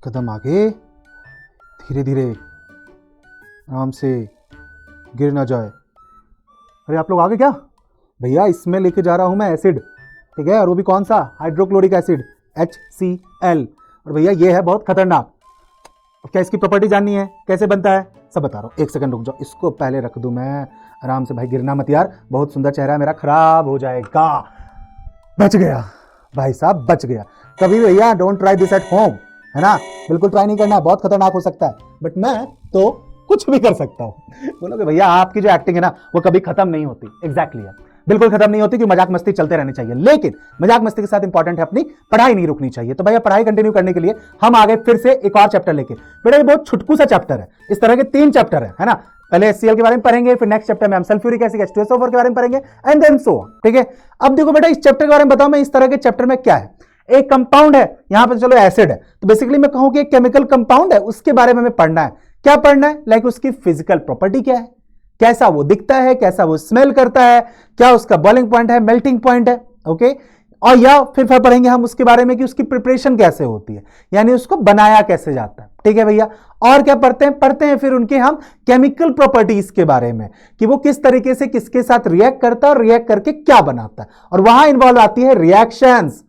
कदम आगे, धीरे धीरे, आराम से, गिर ना जाए। अरे आप लोग आगे क्या भैया? इसमें लेके जा रहा हूं मैं एसिड, ठीक है, और वो भी कौन सा? Hydrochloric acid HCl। और भैया ये है बहुत खतरनाक। क्या इसकी प्रॉपर्टी जाननी है, कैसे बनता है, सब बता रहा हूँ। एक सेकंड रुक जाओ, इसको पहले रख दूं मैं आराम से। भाई गिरना मत यार, बहुत सुंदर चेहरा मेरा खराब हो जाएगा। बच गया भाई साहब, बच गया। कभी भैया don't try this at home, है ना, बिल्कुल ट्राई नहीं करना, बहुत खतरनाक हो सकता है। बट मैं तो कुछ भी कर सकता हूँ। बोलोगे भैया आपकी जो एक्टिंग है ना वो कभी खत्म नहीं होती। एग्जैक्टली यार, बिल्कुल खत्म नहीं होती, कि मजाक मस्ती चलते रहनी चाहिए, लेकिन मजाक मस्ती के साथ इंपॉर्टेंट है अपनी पढ़ाई नहीं रुकनी चाहिए। तो भैया पढ़ाई कंटिन्यू करने के लिए हम आगे फिर से एक और चैप्टर लेके। बेटा ये बहुत छुटकू सा चैप्टर है, इस तरह के 3 चैप्टर है ना। पहले HCl के बारे में पढ़ेंगे, फिर नेक्स्ट चैप्टर में हम सल्फ्यूरिक एसिड H2SO4 के बारे में पढ़ेंगे, एंड देन सो ऑन, ठीक है। अब देखो बेटा इस चैप्टर के बारे में बताओ मैं, इस तरह के चैप्टर में क्या है। एक कंपाउंड है, यहां पर चलो एसिड है, तो बेसिकली मैं कहूं कि एक केमिकल कंपाउंड है, उसके बारे में हमें पढ़ना है। क्या पढ़ना है? लाइक उसकी फिजिकल प्रॉपर्टी क्या है, कैसा वो दिखता है, कैसा वो स्मेल करता है, क्या उसका बॉइलिंग पॉइंट है, मेल्टिंग पॉइंट है, ओके। और या फिर पढ़ेंगे हम उसके बारे में कि उसकी प्रिपरेशन कैसे होती है, यानी उसको बनाया कैसे जाता है, ठीक है भैया। और क्या पढ़ते हैं फिर उनके हम केमिकल प्रॉपर्टीज के बारे में, कि वो किस तरीके से किसके साथ रिएक्ट करता है और रिएक्ट करके क्या बनाता है। और वहां इन्वॉल्व आती है रिएक्शंस,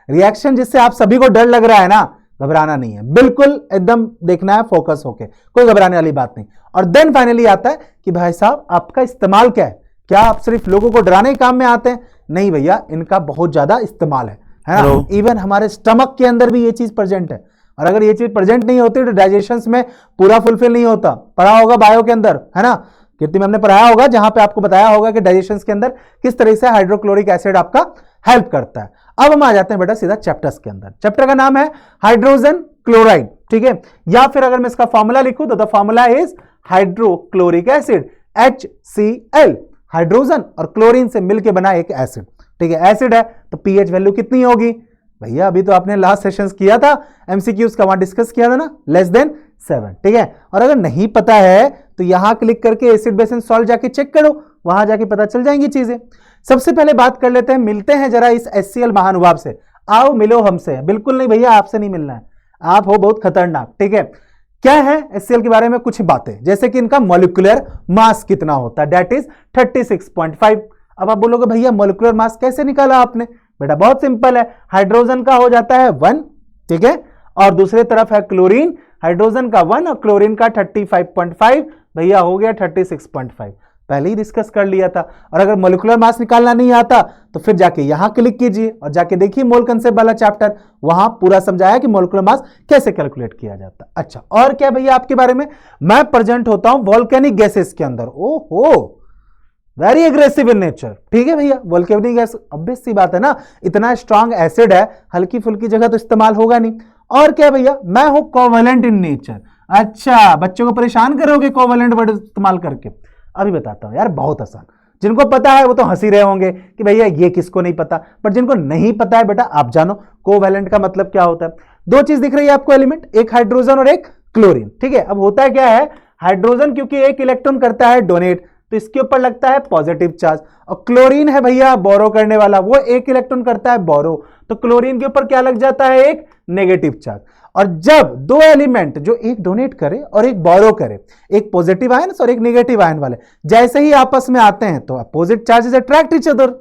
रिएक्शन जिससे आप सभी को डर लग रहा है ना, घबराना नहीं है, बिल्कुल एकदम देखना है फोकस होके, कोई घबराने वाली बात नहीं। और देन फाइनली आता है कि भाई साहब आपका इस्तेमाल क्या है, क्या आप सिर्फ लोगों को डराने के काम में आते हैं? नहीं भैया, इनका बहुत ज्यादा इस्तेमाल है ना। इवन हमारे स्टमक के अंदर भी ये चीज प्रेजेंट है, और अगर ये चीज प्रेजेंट नहीं होती तो डाइजेशन में पूरा फुलफिल नहीं होता। पढ़ा होगा बायो के अंदर, है ना, कीर्ति मैम ने पढ़ाया होगा, जहां पे आपको बताया होगा कि डाइजेशन के अंदर किस तरह से हाइड्रोक्लोरिक एसिड आपका हेल्प करता है। अब हम आ जाते हैं बेटा सीधा चैप्टर्स के अंदर। चैप्टर का नाम है हाइड्रोजन क्लोराइड, ठीक है, या फिर अगर मैं इसका फॉर्मूला लिखूं तो the formula is hydrochloric acid HCl। Hydrogen और क्लोरीन से मिलकर बना एक एसिड, ठीक है, एसिड है तो pH वैल्यू कितनी होगी भैया? अभी तो आपने लास्ट सेशंस किया था MCQs का, वहां डिस्कस किया था ना, लेस देन 7, ठीक है। और अगर नहीं पता है तो यहां क्लिक करके एसिड बेस एंड सॉल्ट जाके चेक करो, वहां जाके पता चल जाएंगी चीजें। सबसे पहले बात कर लेते हैं, मिलते हैं जरा इस HCl महानुभाव से। आओ मिलो हमसे। बिल्कुल नहीं भैया, आपसे नहीं मिलना है, आप हो बहुत खतरनाक, ठीक है। क्या है HCl के बारे में कुछ बातें, जैसे कि इनका मॉलिक्यूलर मास कितना होता है, दैट इज 36.5। अब आप बोलोगे भैया मॉलिक्यूलर मास कैसे निकाला आपने? बेटा बहुत सिंपल है, हाइड्रोजन का हो जाता है 1, ठीक है, और दूसरी तरफ है क्लोरीन, हाइड्रोजन का 1 और क्लोरीन का 35.5, भैया हो गया 36.5। पहले ही डिस्कस कर लिया था। और अगर मॉलिक्यूलर मास निकालना नहीं आता तो फिर जाके यहां क्लिक कीजिए और जाके देखिए मोल कंसेप्ट वाला चैप्टर, वहां पूरा समझाया कि मॉलिक्यूलर मास कैसे कैलकुलेट किया जाता है। अच्छा, और क्या भैया आपके बारे में, मैं प्रेजेंट होता हूं वोल्केनिक गैसेस के अंदर। ओहो, वेरी एग्रेसिव इन नेचर, ठीक है भैया। वोल्केनिक गैस ऑब्वियस सी बात है ना, इतना स्ट्रांग एसिड है, हल्की फुल्की जगह तो इस्तेमाल होगा नहीं। और क्या भैया, मैं हूं कोवेलेंट इन नेचर। अच्छा, बच्चों को परेशान करोगे कोवेलेंट वर्ड इस्तेमाल करके? अभी बताता हूं यार, बहुत आसान। जिनको पता है वो तो हंसी रहे होंगे कि भैया ये किसको नहीं पता, पर जिनको नहीं पता है बेटा आप जानो कोवेलेंट का मतलब क्या होता है। 2 चीज दिख रही है आपको एलिमेंट, एक हाइड्रोजन और एक क्लोरीन, ठीक है। अब होता है क्या है, हाइड्रोजन क्योंकि एक इलेक्ट्रॉन करता है डोनेट तो इसके ऊपर लगता है पॉजिटिव चार्ज, और क्लोरीन है भैया बोरो करने वाला, वो एक इलेक्ट्रॉन करता है बोरो, तो क्लोरीन के ऊपर क्या लग जाता है, एक नेगेटिव चार्ज। और जब 2 एलिमेंट जो एक डोनेट करे और एक बोरो करे, एक पॉजिटिव आयन और एक नेगेटिव आयन वाले, जैसे ही आपस में आते हैं तो opposite charges attract each other.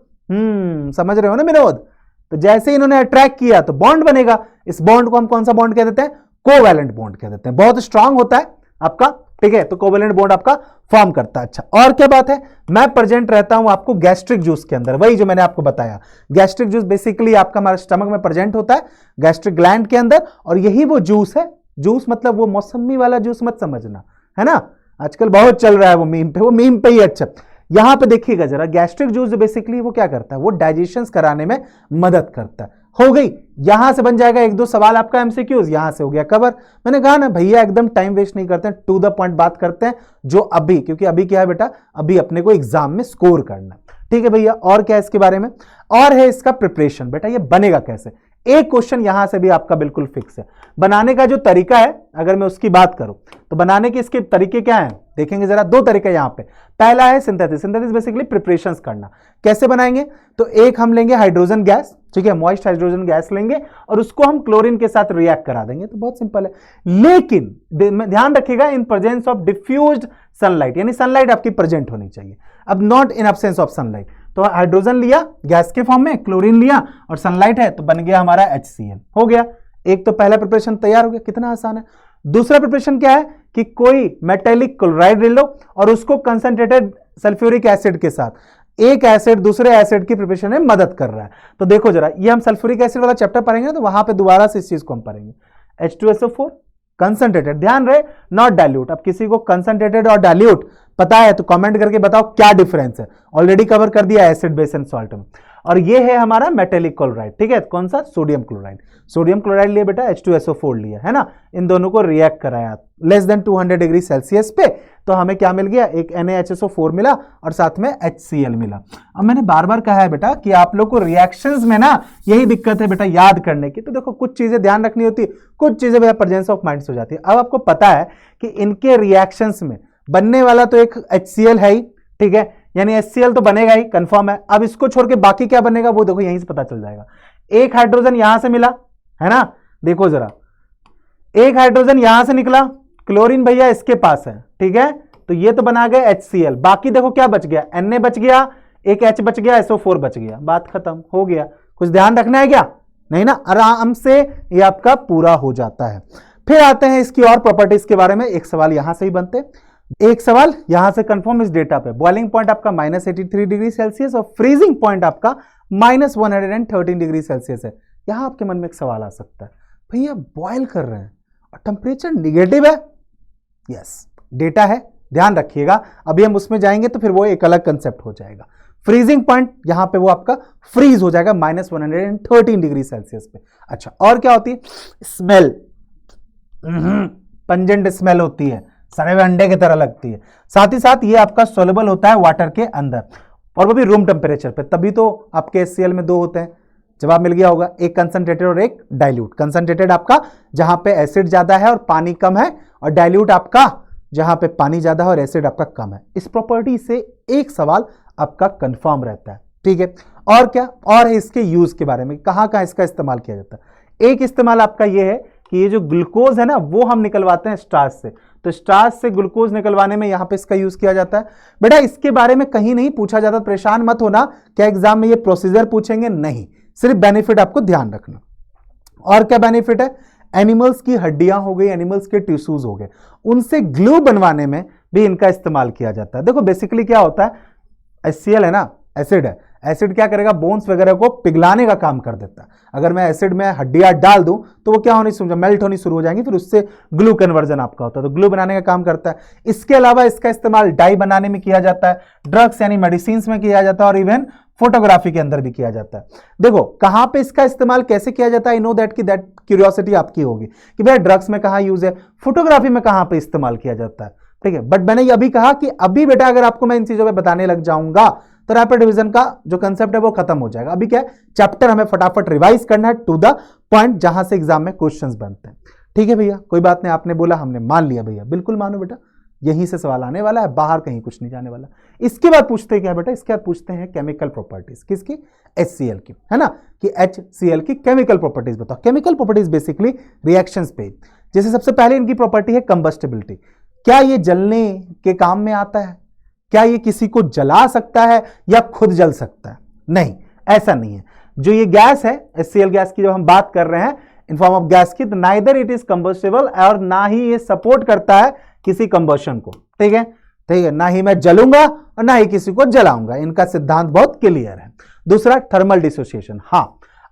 समझ रहे हो ना विनोद? तो जैसे ही इन्होंने अट्रैक्ट किया तो बॉन्ड बनेगा। इस बॉन्ड को हम कौन सा बॉन्ड कह देते हैं? कोवैलेंट बॉन्ड कह देते हैं। बहुत स्ट्रांग होता है आपका, ठीक है, तो कोवैलेंट बॉन्ड आपका फॉर्म करता है। अच्छा, और क्या बात है, मैं प्रेजेंट रहता हूं आपको गैस्ट्रिक जूस के अंदर, वही जो मैंने आपको बताया। गैस्ट्रिक जूस बेसिकली आपका हमारे स्टमक में प्रेजेंट होता है, गैस्ट्रिक ग्लैंड के अंदर, और यही वो जूस है। जूस मतलब वो मौसमी वाला जूस मत समझना, है ना, आजकल बहुत चल रहा है वो मीम पे, वो मीम पे ही। अच्छा, यहां पे देखिएगा जरा, गैस्ट्रिक जूस बेसिकली वो क्या करता है, वो डाइजेशन कराने में मदद करता है। हो गई, यहां से बन जाएगा 1-2 सवाल आपका MCQs, यहां से हो गया कवर। मैंने कहा ना भैया एकदम टाइम वेस्ट नहीं करते हैं, टू द पॉइंट बात करते हैं, जो अभी, क्योंकि अभी क्या है बेटा, अभी अपने को एग्जाम में स्कोर करना, ठीक है भैया। और क्या है इसके बारे में, और है इसका प्रिपरेशन। बेटा ये बनेगा कैसे, एक क्वेश्चन यहां से भी आपका बिल्कुल फिक्स है। बनाने का जो तरीका है अगर मैं उसकी बात करूं तो बनाने के इसके तरीके क्या हैं, देखेंगे जरा। 2 तरीके यहां पे, पहला है सिंथेसिस। सिंथेसिस बेसिकली प्रिपरेशंस करना। कैसे बनाएंगे, तो एक हम लेंगे हाइड्रोजन गैस, ठीक है, मॉइस्ट हाइड्रोजन गैस लेंगे और उसको हम क्लोरीन के साथ रिएक्ट करा देंगे, तो बहुत सिंपल है। लेकिन ध्यान रखिएगा in presence of diffused sunlight, यानी सनलाइट आपकी प्रेजेंट होनी चाहिए, अब not in absence of sunlight. तो हाइड्रोजन लिया गैस के फॉर्म में, क्लोरीन लिया और सनलाइट है तो बन गया हमारा HCl, हो गया। एक तो पहला प्रिपरेशन तैयार हो गया, कितना आसान है। दूसरा प्रिपरेशन क्या है कि कोई मेटेलिक क्लोराइड ले लो और उसको कंसंट्रेटेड सल्फ्यूरिक एसिड के साथ, एक एसिड दूसरे एसिड की प्रिपरेशन में मदद कर रहा है। तो देखो जरा, ये हम सल्फ्यूरिक एसिड वाला चैप्टर पढ़ेंगे तो वहां पे दोबारा से इस चीज को हम पढ़ेंगे। H2SO4 कंसंट्रेटेड, ध्यान रहे नॉट डाइल्यूट। अब किसी को कंसंट्रेटेड और डाइल्यूट पता है तो कमेंट करके बताओ क्या डिफरेंस है, ऑलरेडी कवर कर दिया एसिड बेस एंड सॉल्ट में। और ये है हमारा मेटेलिक क्लोराइड, ठीक है, कौन सा, सोडियम क्लोराइड। सोडियम क्लोराइड लिए बेटा, H2SO4 लिया है ना, इन दोनों को रिएक्ट कराया लेस देन 200 डिग्री सेल्सियस पे, तो हमें क्या मिल गया, एक NaHSO4 मिला और साथ में HCl मिला। अब मैंने बार बार कहा है बेटा कि आप लोग को रिएक्शंस में ना यही दिक्कत है बेटा याद करने की, तो देखो कुछ चीजें ध्यान रखनी होती है, कुछ चीजें बेटा प्रेजेंस ऑफ माइंड हो जाती है। अब आपको पता है कि इनके रिएक्शंस में बनने वाला तो एक HCl है ही, ठीक है, यानी HCl तो बनेगा ही, कंफर्म है। अब इसको छोड़ के बाकी क्या बनेगा वो देखो यहीं से पता चल जाएगा। एक हाइड्रोजन यहां से मिला है ना, देखो जरा, एक हाइड्रोजन यहां से निकला, क्लोरीन भैया इसके पास है, ठीक है, तो ये तो बना गया HCl। बाकी देखो क्या बच गया, Na बच गया, एक H बच गया, SO4 बच गया, बात खत्म, हो गया। कुछ ध्यान रखना है क्या, नहीं ना, आराम से ये आपका पूरा हो जाता है। फिर आते हैं इसकी और प्रॉपर्टीज के बारे में, एक सवाल यहां से ही बनते, एक सवाल यहां से कंफर्म इस डेटा पे। बॉइलिंग पॉइंट आपका -83 डिग्री सेल्सियस और फ्रीजिंग पॉइंट आपका -113 डिग्री सेल्सियस है। यहां आपके मन में एक सवाल आ सकता है, भैया बॉयल कर रहे हैं और टेम्परेचर निगेटिव है। यस, डेटा है, ध्यान रखिएगा, अभी हम उसमें जाएंगे तो फिर वो एक अलग कंसेप्ट हो जाएगा। फ्रीजिंग पॉइंट यहां पे वो आपका फ्रीज हो जाएगा -113 डिग्री सेल्सियस पे। अच्छा, और क्या होती है, स्मेल, पंजेंट स्मेल होती है, सड़े हुए अंडे की तरह लगती है। साथ ही साथ ये आपका सोलेबल होता है वाटर के अंदर, और वो भी रूम टेम्परेचर पे, तभी तो आपके HCl में दो होते हैं। जवाब मिल गया होगा, एक कंसंट्रेटेड और एक डाइल्यूट। कंसंट्रेटेड आपका जहां पे एसिड ज्यादा है और पानी कम है, और डाइल्यूट आपका जहां पे पानी ज्यादा है और एसिड आपका कम है। इस प्रॉपर्टी से एक सवाल आपका कंफर्म रहता है, ठीक है। और क्या, और है इसके यूज के बारे में, कहां कहां इसका इस्तेमाल किया जाता है। एक इस्तेमाल आपका यह है कि ये जो ग्लूकोज है ना वो हम निकलवाते हैं स्टार्च से, तो स्टार्च से ग्लूकोज निकलवाने में यहां पे इसका यूज किया जाता है। बेटा इसके बारे में कहीं नहीं पूछा जाता, परेशान मत होना क्या एग्जाम में ये प्रोसीजर पूछेंगे, नहीं, सिर्फ बेनिफिट आपको ध्यान रखना। और क्या बेनिफिट है, एनिमल्स की हड्डियां हो गई, एनिमल्स के टिश्यूज हो गए, उनसे ग्लू बनवाने में भी इनका इस्तेमाल किया जाता है। देखो बेसिकली क्या होता है, HCl है ना, एसिड है, एसिड क्या करेगा, बोन्स वगैरह को पिघलाने का काम कर देता है। अगर मैं एसिड में हड्डियां डाल दूं तो वो क्या होनी शुरू, मेल्ट होनी शुरू हो जाएंगी, फिर उससे ग्लू कन्वर्जन आपका होता है, तो ग्लू बनाने का काम करता है। इसके अलावा इसका इस्तेमाल डाई बनाने में किया जाता है, ड्रग्स यानी मेडिसिन में किया जाता है, और इवन फोटोग्राफी के अंदर भी किया जाता है। देखो कहां पे इसका इस्तेमाल कैसे किया जाता है, आई नो दैट की दैट क्यूरियोसिटी आपकी होगी कि भैया ड्रग्स में कहां यूज है, फोटोग्राफी में कहां पे इस्तेमाल किया जाता है, ठीक है। बट मैंने अभी कहा कि अभी बेटा अगर आपको मैं इन चीजों पे बताने लग जाऊंगा तो रैपिड रिवीजन का जो कंसेप्ट है वो खत्म हो जाएगा। अभी क्या है, चैप्टर हमें फटाफट रिवाइज करना है टू द पॉइंट, जहां से एग्जाम में क्वेश्चंस बनते हैं, ठीक है भैया। कोई बात नहीं, आपने बोला हमने मान लिया भैया, बिल्कुल मानो बेटा, यहीं से सवाल आने वाला है, बाहर कहीं कुछ नहीं जाने वाला। इसके बाद पूछते हैं क्या बेटा, इसके बाद पूछते हैं केमिकल प्रॉपर्टीज, किसकी, HCl की, है ना, कि HCl की केमिकल प्रॉपर्टीज बताओ। केमिकल प्रॉपर्टीज बेसिकली रिएक्शंस पे, जैसे सबसे पहले इनकी प्रॉपर्टी है कंबस्टिबिलिटी। क्या ये जलने के काम में आता है, क्या ये किसी को जला सकता है या खुद जल सकता है, नहीं, ऐसा नहीं है। जो ये गैस है HCl गैस की, जो हम बात कर रहे हैं इन फॉर्म ऑफ गैस की, तो नाइदर इट इज कंबस्टिबल, और ना ही ये सपोर्ट करता है किसी कंबशन को, ठीक है, ठीक है, ना ही मैं जलूंगा और ना ही किसी को जलाऊंगा, इनका सिद्धांत बहुत क्लियर है। दूसरा थर्मल डिसोसिएशन, हां,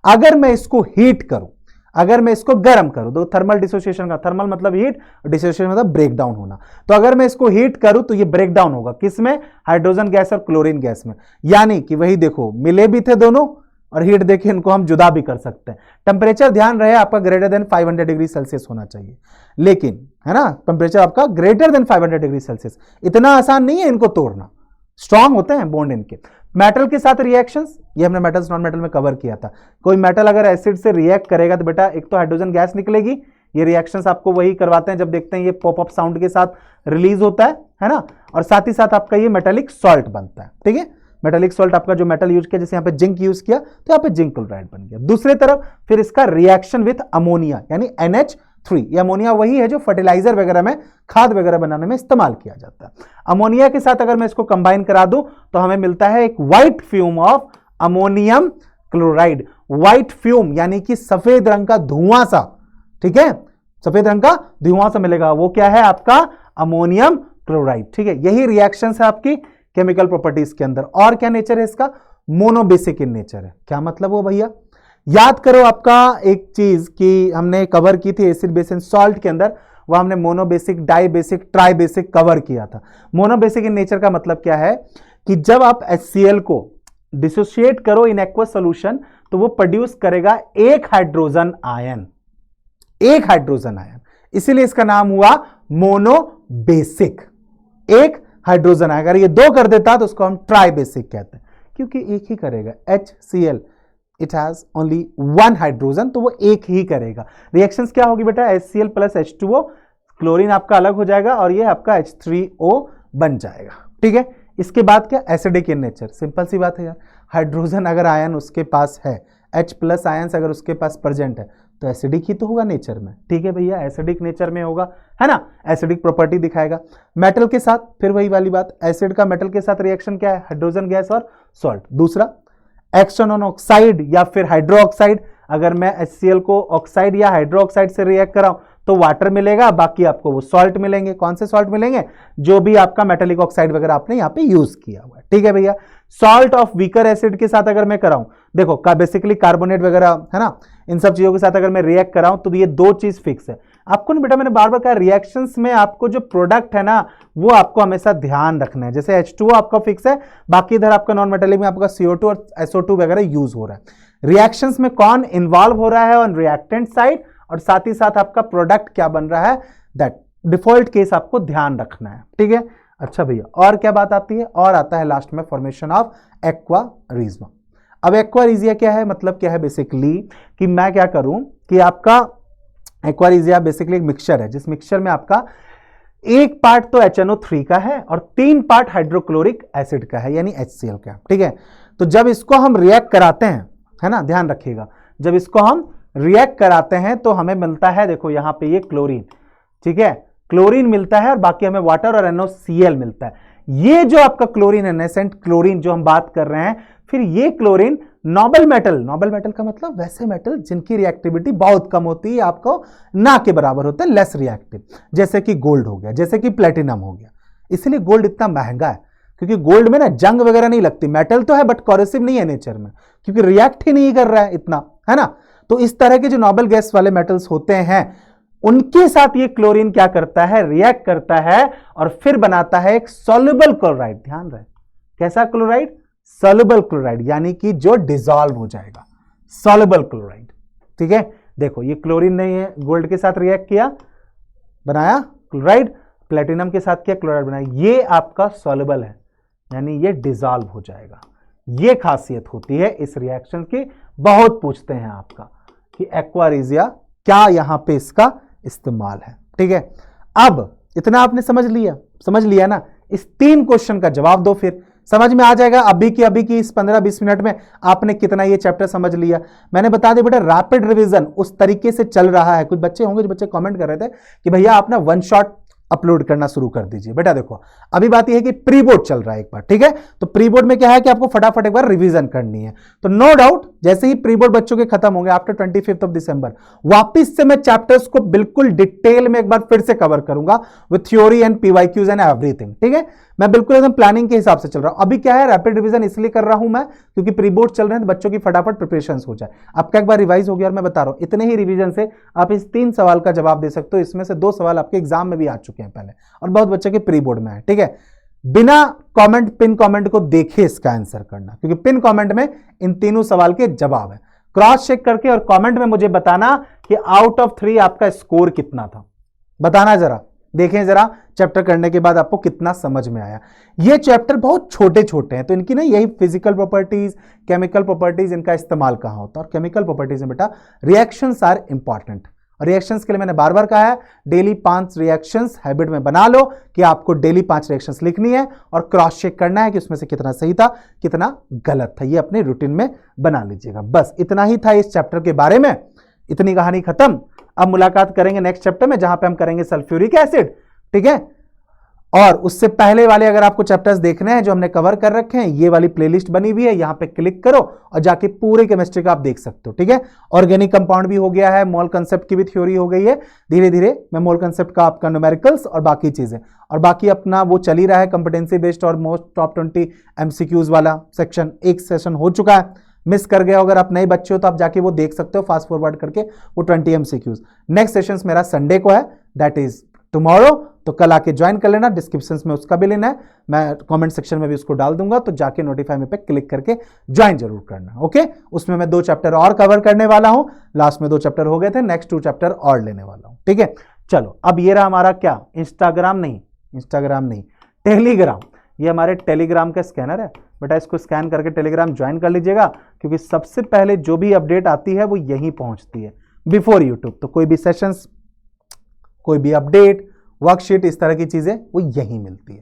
अगर मैं इसको हीट करूं, अगर मैं इसको गर्म करूं, तो थर्मल डिसोसिएशन का, थर्मल मतलब हीट, डिसोसिएशन मतलब ब्रेक डाउन होना, तो अगर मैं इसको हीट करूं तो ये ब्रेक डाउन होगा किसमें, हाइड्रोजन गैस और क्लोरीन गैस में। यानी कि वही देखो मिले भी थे दोनों, और हीट देखिए इनको हम जुदा भी कर सकते हैं। टेम्परेचर ध्यान रहे आपका ग्रेटर देन 500 डिग्री सेल्सियस होना चाहिए, लेकिन है ना, टेम्परेचर आपका ग्रेटर देन 500 डिग्री सेल्सियस, इतना आसान नहीं है इनको तोड़ना, स्ट्रांग होते हैं बॉन्ड इनके। मेटल के साथ रिएक्शंस, ये हमने मेटल्स नॉन मेटल में कवर किया था। कोई मेटल अगर एसिड से रिएक्ट करेगा तो बेटा एक तो हाइड्रोजन गैस निकलेगी, ये रिएक्शंस आपको वही करवाते हैं जब देखते हैं ये पॉप अप साउंड के साथ रिलीज होता है ना, और साथ ही साथ आपका ये मेटेलिक सॉल्ट बनता है, ठीक है। मेटालिक सॉल्ट आपका जो मेटल यूज किया, जैसे यहाँ पे जिंक यूज किया तो यहाँ पे जिंक क्लोराइड बन गया। दूसरी तरफ फिर इसका रिएक्शन विथ अमोनिया यानी NH3, ये अमोनिया वही है जो फर्टिलाइजर वगैरह में, खाद वगैरह बनाने में इस्तेमाल किया जाता है। अमोनिया के साथ अगर मैं इसको कंबाइन करा दूं तो हमें मिलता है एक white fume of ammonium chloride. White fume यानी कि सफेद रंग का धुआं सा, ठीक है, सफेद रंग का धुआं सा मिलेगा, वो क्या है आपका अमोनियम क्लोराइड। ठीक है, यही रिएक्शन है आपकी केमिकल प्रॉपर्टीज के अंदर। और क्या नेचर है इसका, मोनोबेसिक इन नेचर है। क्या मतलब वो भैया, याद करो आपका एक चीज कि हमने कवर की थी एसिड बेस एंड सॉल्ट के अंदर, वह हमने मोनोबेसिक, डाइबेसिक, ट्राइबेसिक कवर किया था। मोनोबेसिक इन नेचर का मतलब क्या है कि जब आप HCl को डिसोसिएट करो इन एक्वस सॉल्यूशन तो वो प्रोड्यूस करेगा एक हाइड्रोजन आयन, एक हाइड्रोजन आयन, इसीलिए इसका नाम हुआ मोनोबेसिक, एक हाइड्रोजन आयन। अगर ये दो कर देता तो उसको हम ट्राइबेसिक कहते हैं, क्योंकि एक ही करेगा। HCl it has only one hydrogen, तो वो एक ही करेगा। रिएक्शंस क्या होगी बेटा, HCl प्लस H2O, क्लोरीन आपका अलग हो जाएगा और ये आपका H3O बन जाएगा। ठीक है, इसके बाद क्या, एसिडिक इन नेचर। सिंपल सी बात है यार, हाइड्रोजन अगर आयन उसके पास है, H प्लस आयन अगर उसके पास प्रेजेंट है तो एसिडिक ही तो होगा नेचर में। ठीक है भैया, एसिडिक नेचर में होगा, है ना, एसिडिक प्रॉपर्टी दिखाएगा। मेटल के साथ फिर वही वाली बात, एसिड का मेटल के साथ रिएक्शन क्या है, हाइड्रोजन गैस और सॉल्ट। दूसरा एक्सटर्नल ऑक्साइड या फिर हाइड्रो ऑक्साइड, अगर मैं HCl को ऑक्साइड या हाइड्रो ऑक्साइड से रिएक्ट कराऊं तो वाटर मिलेगा, बाकी आपको वो सॉल्ट मिलेंगे। कौन से सॉल्ट मिलेंगे, जो भी आपका मेटालिक ऑक्साइड वगैरह आपने यहाँ पे यूज किया हुआ है। ठीक है भैया, सॉल्ट ऑफ वीकर एसिड के साथ अगर मैं कराऊं, देखो का बेसिकली कार्बोनेट वगैरह है ना, इन सब चीजों के साथ अगर मैं रिएक्ट कराऊं तो ये दो चीज फिक्स है। आपको ना बेटा मैंने बार बार कहा, रिएक्शंस में आपको जो प्रोडक्ट है ना वो आपको हमेशा ध्यान रखना है। जैसे H2O आपका फिक्स है, बाकी इधर आपका नॉन मेटालिक में आपका CO2 और SO2 वगैरह यूज हो रहा है। रिएक्शंस में कौन इन्वॉल्व हो रहा है ऑन रिएक्टेंट साइड, और साथ ही साथ आपका प्रोडक्ट क्या बन रहा है, दैट डिफॉल्ट केस आपको ध्यान रखना है। ठीक है, अच्छा भैया, और क्या बात आती है, और आता है लास्ट में फॉर्मेशन ऑफ एक्वारिज्मा। अब एक्वारिजिया क्या है, मतलब क्या है बेसिकली कि मैं क्या करूं कि आपका एक्वारिजिया बेसिकली एक मिक्सचर है, जिस मिक्सचर में आपका एक पार्ट तो HNO3 का है और 3 पार्ट हाइड्रोक्लोरिक एसिड का है यानी HCl का। ठीक है, तो जब इसको हम रिएक्ट कराते हैं, है ना, ध्यान रखिएगा, जब इसको हम रिएक्ट कराते हैं तो हमें मिलता है, देखो यहां पे ये क्लोरीन, ठीक है, क्लोरीन मिलता है और बाकी हमें वाटर और NOCl मिलता है। ये जो आपका क्लोरीन है, नेसेंट क्लोरीन जो हम बात कर रहे हैं, फिर ये chlorine Nobel metal, Nobel metal का मतलब वैसे मेटल जिनकी रिएक्टिविटी बहुत कम होती है, आपको ना के बराबर होता है, लेस रिएक्टिव, जैसे कि गोल्ड हो गया, जैसे कि प्लेटिनम हो गया। इसलिए गोल्ड इतना महंगा है, क्योंकि गोल्ड में ना जंग वगैरह नहीं लगती, मेटल तो है बट कॉरोसिव नहीं है नेचर में, क्योंकि रिएक्ट ही नहीं कर रहा है इतना, है ना। तो इस तरह के जो नोबल गैस वाले मेटल्स होते हैं उनके साथ ये क्लोरीन क्या करता है, रिएक्ट करता है और फिर बनाता है एक सॉल्युबल क्लोराइड। ध्यान रहे, कैसा क्लोराइड, सॉल्युबल क्लोराइड, यानी कि जो डिसॉल्व हो जाएगा, सॉल्युबल क्लोराइड। ठीक है, देखो ये क्लोरीन नहीं है, गोल्ड के साथ रिएक्ट किया, बनाया क्लोराइड, प्लेटिनम के साथ किया, क्लोराइड बनाया, ये आपका सॉल्युबल है, यानी ये डिसॉल्व हो जाएगा। ये खासियत होती है इस रिएक्शन की। बहुत पूछते हैं आपका कि एक्वारिजिया क्या यहां पे इसका इस्तेमाल है। ठीक है, अब इतना आपने समझ लिया ना, इस 3 क्वेश्चन का जवाब दो, फिर समझ में आ जाएगा अभी की इस 15-20 मिनट में आपने कितना ये चैप्टर समझ लिया। मैंने बता दिया बेटा, रैपिड रिवीजन उस तरीके से चल रहा है। कुछ बच्चे होंगे जो बच्चे कमेंट कर रहे थे कि भैया आप ना 1 शॉट अपलोड करना शुरू कर दीजिए। बेटा देखो, अभी बात यह है कि प्री बोर्ड चल रहा है एक बार, ठीक है, तो प्री बोर्ड में क्या है कि आपको फटाफट एक बार रिवीजन करनी है। तो नो डाउट जैसे ही प्री बोर्ड बच्चों के खत्म होंगे आफ्टर 25 दिसंबर, वापिस से मैं चैप्टर्स को बिल्कुल डिटेल में एक बार फिर से कवर करूंगा with theory and PYQs and everything. ठीक है, मैं बिल्कुल एकदम प्लानिंग के हिसाब से चल रहा हूं। अभी क्या है, रैपिड रिवीजन इसलिए कर रहा हूं मैं क्योंकि प्री बोर्ड चल रहे हैं, तो बच्चों की फटाफट प्रिपरेशन हो जाए। आपका एक बार रिवाइज हो गया और मैं बता रहा हूं इतने ही रिवीजन से आप इस 3 सवाल का जवाब दे सकते हो। इसमें से 2 सवाल आपके एग्जाम में भी आ चुके हैं पहले और बहुत बच्चे के प्री बोर्ड में है। ठीक है, बिना कमेंट, पिन कमेंट को देखे इसका आंसर करना, क्योंकि पिन कमेंट में इन तीनों सवाल के जवाब है। क्रॉस चेक करके और कमेंट में मुझे बताना कि आउट ऑफ 3 आपका स्कोर कितना था, बताना जरा, देखें जरा चैप्टर करने के बाद आपको कितना समझ में आया। ये चैप्टर बहुत छोटे छोटे हैं, तो इनकी ना यही फिजिकल प्रॉपर्टीज, केमिकल प्रॉपर्टीज, इनका इस्तेमाल कहां होता है। और केमिकल प्रॉपर्टीज में बेटा रिएक्शंस आर इंपॉर्टेंट, और रिएक्शंस के लिए मैंने बार बार कहा है डेली 5 रिएक्शंस हैबिट में बना लो कि आपको डेली 5 रिएक्शंस लिखनी है और क्रॉस चेक करना है कि उसमें से कितना सही था कितना गलत था। ये अपने रूटीन में बना लीजिएगा। बस इतना ही था इस चैप्टर के बारे में, इतनी कहानी खत्म। अब मुलाकात करेंगे नेक्स्ट चैप्टर में जहां पे हम करेंगे सल्फ्यूरिक एसिड, ठीक है। और उससे पहले वाले अगर आपको चैप्टर्स देखने हैं जो हमने कवर कर रखे हैं, ये वाली प्लेलिस्ट बनी हुई है, यहां पे क्लिक करो और जाके पूरे केमिस्ट्री का आप देख सकते हो, ठीक है। ऑर्गेनिक कंपाउंड भी हो गया है, मोल कंसेप्ट की भी थ्योरी हो गई है। धीरे धीरे मैं मोल कंसेप्ट का आपका न्यूमेरिकल्स और बाकी चीजें और बाकी अपना वो चल ही रहा है कंपिटेंसी बेस्ड और मोस्ट टॉप 20 एमसीक्यूज वाला सेक्शन। एक सेशन हो चुका है, मिस कर गया अगर आप नए बच्चे हो तो आप जाके वो देख सकते हो फास्ट फॉरवर्ड करके वो 20 एमसीक्यूज। नेक्स्ट सेशन मेरा संडे को है, दैट इज टुमारो, तो कल आके ज्वाइन कर लेना। डिस्क्रिप्शन में उसका भी लेना है, मैं कमेंट सेक्शन में भी उसको डाल दूंगा, तो जाके नोटिफाई में पे क्लिक करके ज्वाइन जरूर करना, ओके। उसमें मैं 2 चैप्टर और कवर करने वाला हूं, लास्ट में 2 चैप्टर हो गए थे, नेक्स्ट 2 चैप्टर और लेने वाला हूं, ठीक है। चलो अब ये रहा हमारा क्या, इंस्टाग्राम नहीं टेलीग्राम। ये हमारे टेलीग्राम का स्कैनर है बेटा, इसको स्कैन करके टेलीग्राम ज्वाइन कर लीजिएगा, क्योंकि सबसे पहले जो भी अपडेट आती है वो यहीं पहुंचती है बिफोर यूट्यूब। तो कोई भी सेशंस, कोई भी अपडेट, वर्कशीट, इस तरह की चीजें वो यहीं मिलती है।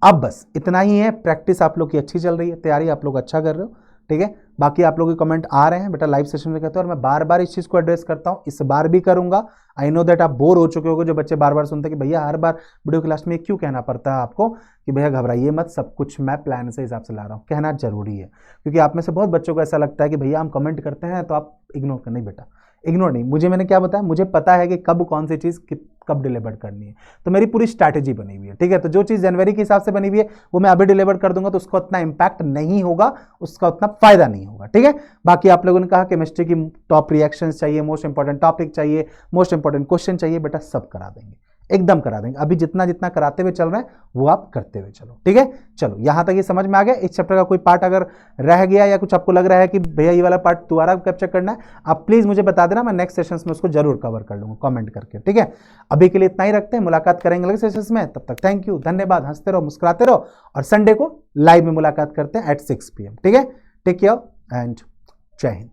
अब बस इतना ही है, प्रैक्टिस आप लोग की अच्छी चल रही है, तैयारी आप लोग अच्छा कर रहे हो, ठीक है। बाकी आप लोगों के कमेंट आ रहे हैं बेटा लाइव सेशन में कहते हैं, और मैं बार बार इस चीज को एड्रेस करता हूं, इस बार भी करूंगा। आई नो दैट आप बोर हो चुके होगे, जो बच्चे बार बार सुनते हैं कि भैया हर बार वीडियो क्लास में क्यों कहना पड़ता है आपको कि भैया घबराइए मत, सब कुछ मैं प्लान से हिसाब से ला रहा हूँ। कहना जरूरी है, क्योंकि आप में से बहुत बच्चों को ऐसा लगता है कि भैया हम कमेंट करते हैं तो आप इग्नोर कर। नहीं बेटा, इग्नोर नहीं, मैंने क्या बताया, मुझे पता है कि कब कौन सी चीज कब डिलीवर करनी है, तो मेरी पूरी स्ट्रैटेजी बनी हुई है, ठीक है। तो जो चीज जनवरी के हिसाब से बनी हुई है वो मैं अभी डिलीवर कर दूंगा, तो उसका उतना इंपैक्ट नहीं होगा, उसका उतना फायदा नहीं होगा, ठीक है। बाकी आप लोगों ने कहा केमिस्ट्री की टॉप रिएक्शंस चाहिए, मोस्ट इंपॉर्टेंट टॉपिक चाहिए, मोस्ट इंपॉर्टेंट क्वेश्चन चाहिए, बेटा सब करा देंगे, एकदम करा देंगे। अभी जितना जितना कराते हुए चल रहे हैं वो आप करते हुए चलो, ठीक है। चलो यहां तक ये समझ में आ गया। इस चैप्टर का कोई पार्ट अगर रह गया या कुछ आपको लग रहा है कि भैया ये वाला पार्ट दोबारा कैप्चर करना है, आप प्लीज मुझे बता देना, मैं नेक्स्ट सेशंस में उसको जरूर कवर कर लूंगा कमेंट करके, ठीक है। अभी के लिए इतना ही रखते हैं, मुलाकात करेंगे अगले सेशंस में, तब तक थैंक यू, धन्यवाद, हंसते रहो, मुस्कुराते रहो, और संडे को लाइव में मुलाकात करते हैं एट 6 PM, ठीक है। टेक केयर एंड जय हिंद।